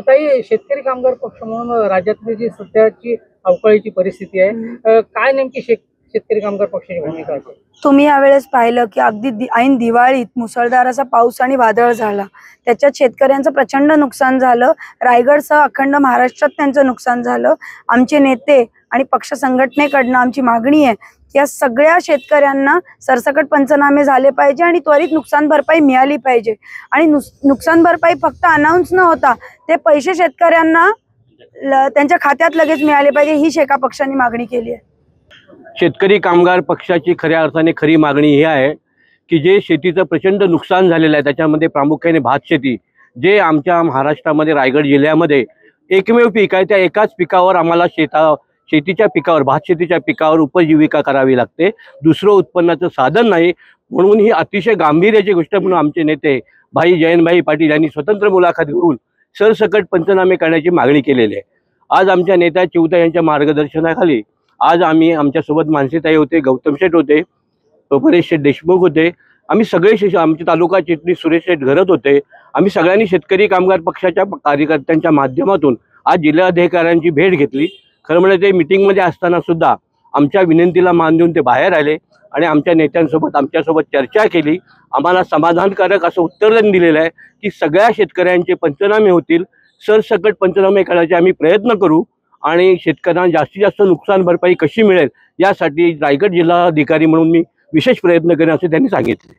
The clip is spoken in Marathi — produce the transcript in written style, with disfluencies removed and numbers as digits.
ताई, शेतकरी कामगार पक्ष म्हणून राज्यातली जी सध्याची अवकाळीची परिस्थिती आहे, काय नेमकी शेतकरी कामगार पक्षाची भूमिका असेल? तुम्ही यावेळेस पाहिलं की अगदी ऐन दिवाळीत मुसळधार असा पाऊस आणि वादळ झाला, त्याच्यात शेतकऱ्यांचं प्रचंड नुकसान झालं. रायगडसह अखंड महाराष्ट्रात त्यांचं नुकसान झालं. आमचे नेते आणि पक्ष संघटनेकडनं आमची मागणी आहे की या सगळ्या शेतकऱ्यांना सरसकट पंचनामे झाले पाहिजे आणि त्वरित नुकसान भरपाई मिळाली पाहिजे. आणि नुकसान भरपाई फक्त अनाऊन्स न होता ते पैसे शेतकऱ्यांना त्यांच्या खात्यात लगेच मिळाले पाहिजे, ही शेका पक्षाने मागणी केली आहे. शेतकरी कामगार पक्षाची खऱ्या अर्थाने खरी मागणी ही आहे की जे शेतीचं प्रचंड नुकसान झालेलं आहे, त्याच्यामध्ये प्रामुख्याने भात शेती, जे आमच्या महाराष्ट्रामध्ये रायगड जिल्ह्यामध्ये एकमेव पीक आहे, त्या एकाच पिकावर आम्हाला शेतीच्या पिकावर, भात शेतीच्या पिकावर उपजीविका करावी लागते. दुसरं उत्पन्नाचं साधन नाही. म्हणून ही अतिशय गांभीर्याची गोष्ट म्हणून आमचे नेते भाई जयंतभाई पाटील यांनी स्वतंत्र मुलाखत घेऊन सरसकट पंचनामे करण्याची मागणी केलेली आहे. आज आमच्या नेत्या चिवता यांच्या मार्गदर्शनाखाली आज आम्ही, आमच्यासोबत मानसीताई होते, गौतम शेठ होते, परेश शेठ देशमुख होते, आम्ही सगळे आमचे तालुका चिटणीस सुरेश शेठ घरत होते. आम्ही सगळ्यांनी शेतकरी कामगार पक्षाच्या कार्यकर्त्यांच्या माध्यमातून आज जिल्हाधिकाऱ्यांची भेट घेतली. खरं म्हणजे ते मिटिंगमध्ये असताना सुद्धा आमच्या विनंतीला मान देऊन ते बाहेर आले आणि आमच्या नेत्यांसोबत आमच्यासोबत चर्चा केली. आम्हाला समाधानकारक असं उत्तर दिलेलं आहे की सगळ्या शेतकऱ्यांचे पंचनामे होतील, सरसकट पंचनामे करण्याचे आम्ही प्रयत्न करू आणि शेतकऱ्यांना जास्तीत जास्त नुकसान भरपाई कशी मिळेल यासाठी रायगड जिल्हाधिकारी म्हणून मी विशेष प्रयत्न करेन असे त्यांनी सांगितले.